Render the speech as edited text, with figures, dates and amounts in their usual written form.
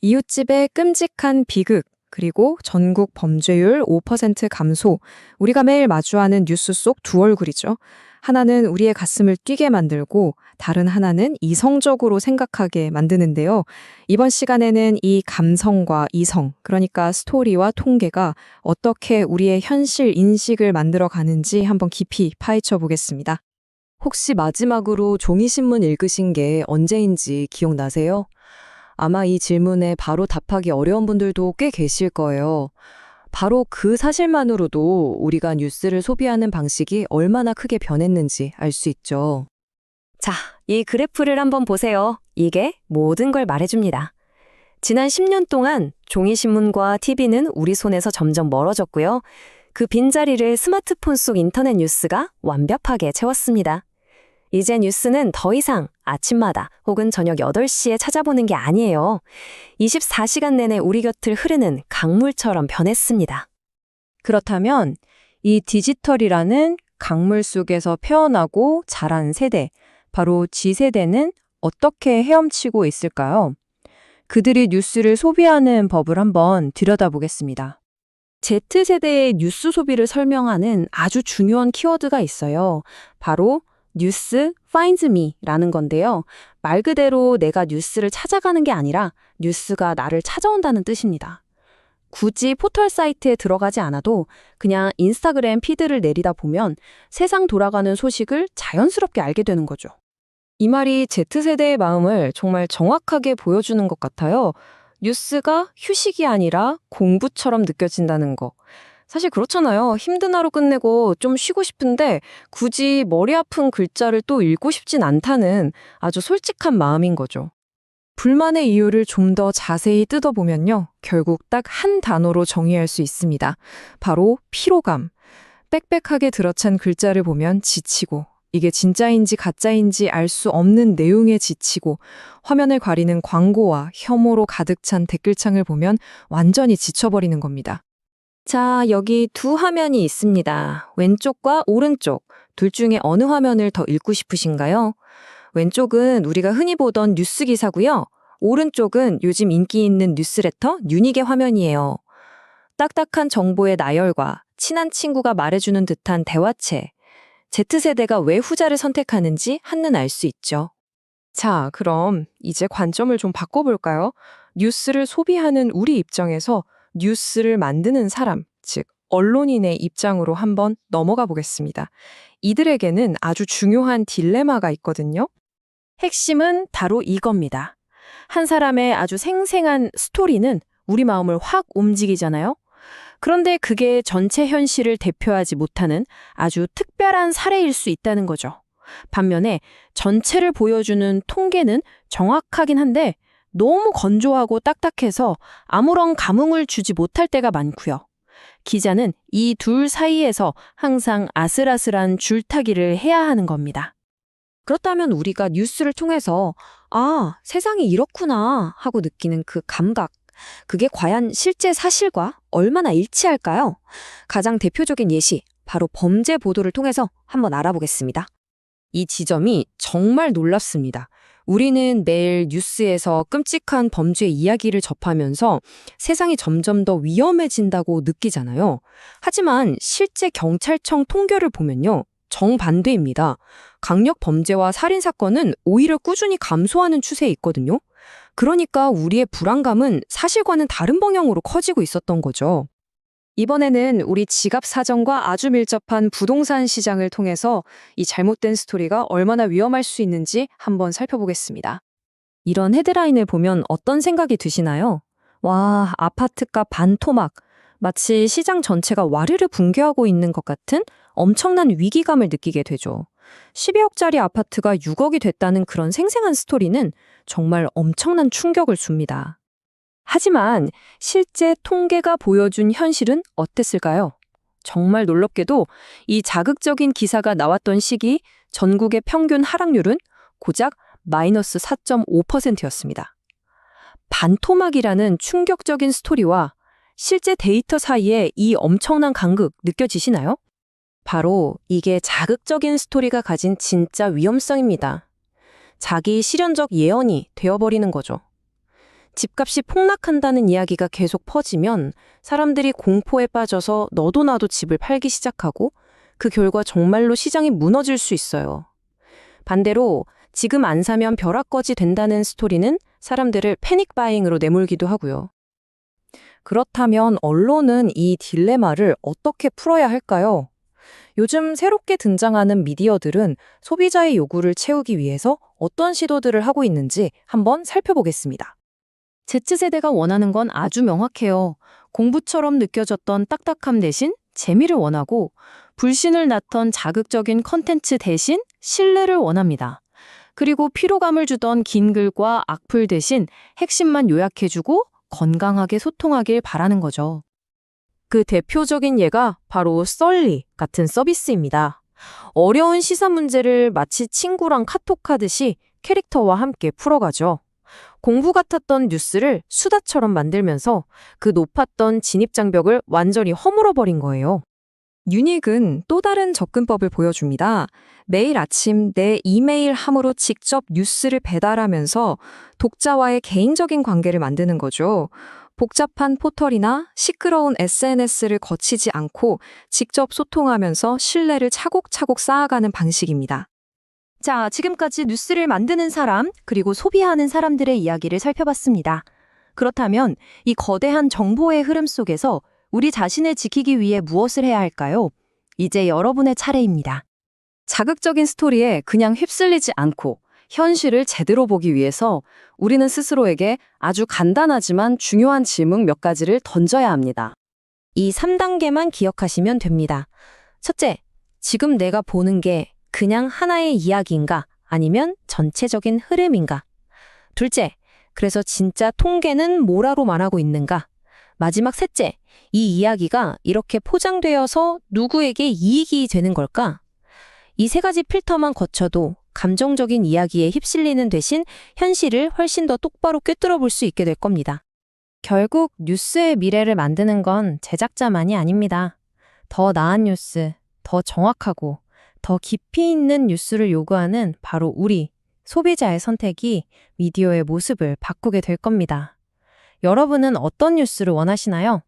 이웃집의 끔찍한 비극, 그리고 전국 범죄율 5% 감소. 우리가 매일 마주하는 뉴스 속 두 얼굴이죠. 하나는 우리의 가슴을 뛰게 만들고 다른 하나는 이성적으로 생각하게 만드는데요. 이번 시간에는 이 감성과 이성, 그러니까 스토리와 통계가 어떻게 우리의 현실 인식을 만들어 가는지 한번 깊이 파헤쳐 보겠습니다. 혹시 마지막으로 종이신문 읽으신 게 언제인지 기억나세요? 아마 이 질문에 바로 답하기 어려운 분들도 꽤 계실 거예요. 바로 그 사실만으로도 우리가 뉴스를 소비하는 방식이 얼마나 크게 변했는지 알 수 있죠. 자, 이 그래프를 한번 보세요. 이게 모든 걸 말해줍니다. 지난 10년 동안 종이신문과 TV는 우리 손에서 점점 멀어졌고요. 그 빈자리를 스마트폰 속 인터넷 뉴스가 완벽하게 채웠습니다. 이제 뉴스는 더 이상 아침마다 혹은 저녁 8시에 찾아보는 게 아니에요. 24시간 내내 우리 곁을 흐르는 강물처럼 변했습니다. 그렇다면 이 디지털이라는 강물 속에서 태어나고 자란 세대, 바로 G세대는 어떻게 헤엄치고 있을까요? 그들이 뉴스를 소비하는 법을 한번 들여다보겠습니다. Z세대의 뉴스 소비를 설명하는 아주 중요한 키워드가 있어요. 바로 뉴스 finds me라는 건데요. 말 그대로 내가 뉴스를 찾아가는 게 아니라 뉴스가 나를 찾아온다는 뜻입니다. 굳이 포털 사이트에 들어가지 않아도 그냥 인스타그램 피드를 내리다 보면 세상 돌아가는 소식을 자연스럽게 알게 되는 거죠. 이 말이 Z세대의 마음을 정말 정확하게 보여주는 것 같아요. 뉴스가 휴식이 아니라 공부처럼 느껴진다는 거. 사실 그렇잖아요. 힘든 하루 끝내고 좀 쉬고 싶은데 굳이 머리 아픈 글자를 또 읽고 싶진 않다는 아주 솔직한 마음인 거죠. 불만의 이유를 좀 더 자세히 뜯어보면요. 결국 딱 한 단어로 정의할 수 있습니다. 바로 피로감. 빽빽하게 들어찬 글자를 보면 지치고, 이게 진짜인지 가짜인지 알 수 없는 내용에 지치고, 화면을 가리는 광고와 혐오로 가득 찬 댓글창을 보면 완전히 지쳐버리는 겁니다. 자, 여기 두 화면이 있습니다. 왼쪽과 오른쪽, 둘 중에 어느 화면을 더 읽고 싶으신가요? 왼쪽은 우리가 흔히 보던 뉴스 기사고요. 오른쪽은 요즘 인기 있는 뉴스레터 뉴닉의 화면이에요. 딱딱한 정보의 나열과 친한 친구가 말해주는 듯한 대화체. Z세대가 왜 후자를 선택하는지 한눈 알 수 있죠. 자, 그럼 이제 관점을 좀 바꿔볼까요? 뉴스를 소비하는 우리 입장에서 뉴스를 만드는 사람, 즉 언론인의 입장으로 한번 넘어가 보겠습니다. 이들에게는 아주 중요한 딜레마가 있거든요. 핵심은 바로 이겁니다. 한 사람의 아주 생생한 스토리는 우리 마음을 확 움직이잖아요. 그런데 그게 전체 현실을 대표하지 못하는 아주 특별한 사례일 수 있다는 거죠. 반면에 전체를 보여주는 통계는 정확하긴 한데 너무 건조하고 딱딱해서 아무런 감흥을 주지 못할 때가 많고요. 기자는 이 둘 사이에서 항상 아슬아슬한 줄타기를 해야 하는 겁니다. 그렇다면 우리가 뉴스를 통해서 아, 세상이 이렇구나 하고 느끼는 그 감각, 그게 과연 실제 사실과 얼마나 일치할까요? 가장 대표적인 예시, 바로 범죄 보도를 통해서 한번 알아보겠습니다. 이 지점이 정말 놀랍습니다. 우리는 매일 뉴스에서 끔찍한 범죄 이야기를 접하면서 세상이 점점 더 위험해진다고 느끼잖아요. 하지만 실제 경찰청 통계를 보면요. 정반대입니다. 강력 범죄와 살인 사건은 오히려 꾸준히 감소하는 추세에 있거든요. 그러니까 우리의 불안감은 사실과는 다른 방향으로 커지고 있었던 거죠. 이번에는 우리 지갑 사정과 아주 밀접한 부동산 시장을 통해서 이 잘못된 스토리가 얼마나 위험할 수 있는지 한번 살펴보겠습니다. 이런 헤드라인을 보면 어떤 생각이 드시나요? 와, 아파트값 반토막. 마치 시장 전체가 와르르 붕괴하고 있는 것 같은 엄청난 위기감을 느끼게 되죠. 12억짜리 아파트가 6억이 됐다는 그런 생생한 스토리는 정말 엄청난 충격을 줍니다. 하지만 실제 통계가 보여준 현실은 어땠을까요? 정말 놀랍게도 이 자극적인 기사가 나왔던 시기 전국의 평균 하락률은 고작 마이너스 4.5%였습니다. 반토막이라는 충격적인 스토리와 실제 데이터 사이에 이 엄청난 간극 느껴지시나요? 바로 이게 자극적인 스토리가 가진 진짜 위험성입니다. 자기 실현적 예언이 되어버리는 거죠. 집값이 폭락한다는 이야기가 계속 퍼지면 사람들이 공포에 빠져서 너도 나도 집을 팔기 시작하고 그 결과 정말로 시장이 무너질 수 있어요. 반대로 지금 안 사면 벼락거지 된다는 스토리는 사람들을 패닉 바잉으로 내몰기도 하고요. 그렇다면 언론은 이 딜레마를 어떻게 풀어야 할까요? 요즘 새롭게 등장하는 미디어들은 소비자의 요구를 채우기 위해서 어떤 시도들을 하고 있는지 한번 살펴보겠습니다. Z세대가 원하는 건 아주 명확해요. 공부처럼 느껴졌던 딱딱함 대신 재미를 원하고 불신을 낳던 자극적인 컨텐츠 대신 신뢰를 원합니다. 그리고 피로감을 주던 긴 글과 악플 대신 핵심만 요약해주고 건강하게 소통하길 바라는 거죠. 그 대표적인 예가 바로 썰리 같은 서비스입니다. 어려운 시사 문제를 마치 친구랑 카톡하듯이 캐릭터와 함께 풀어가죠. 공부 같았던 뉴스를 수다처럼 만들면서 그 높았던 진입장벽을 완전히 허물어버린 거예요. 유닉은 또 다른 접근법을 보여줍니다. 매일 아침 내 이메일 함으로 직접 뉴스를 배달하면서 독자와의 개인적인 관계를 만드는 거죠. 복잡한 포털이나 시끄러운 SNS를 거치지 않고 직접 소통하면서 신뢰를 차곡차곡 쌓아가는 방식입니다. 자, 지금까지 뉴스를 만드는 사람, 그리고 소비하는 사람들의 이야기를 살펴봤습니다. 그렇다면 이 거대한 정보의 흐름 속에서 우리 자신을 지키기 위해 무엇을 해야 할까요? 이제 여러분의 차례입니다. 자극적인 스토리에 그냥 휩쓸리지 않고 현실을 제대로 보기 위해서 우리는 스스로에게 아주 간단하지만 중요한 질문 몇 가지를 던져야 합니다. 이 3단계만 기억하시면 됩니다. 첫째, 지금 내가 보는 게 그냥 하나의 이야기인가 아니면 전체적인 흐름인가? 둘째, 그래서 진짜 통계는 뭐라로 말하고 있는가? 마지막 셋째, 이 이야기가 이렇게 포장되어서 누구에게 이익이 되는 걸까? 이 세 가지 필터만 거쳐도 감정적인 이야기에 휩쓸리는 대신 현실을 훨씬 더 똑바로 꿰뚫어 볼 수 있게 될 겁니다. 결국 뉴스의 미래를 만드는 건 제작자만이 아닙니다. 더 나은 뉴스, 더 정확하고 더 깊이 있는 뉴스를 요구하는 바로 우리, 소비자의 선택이 미디어의 모습을 바꾸게 될 겁니다. 여러분은 어떤 뉴스를 원하시나요?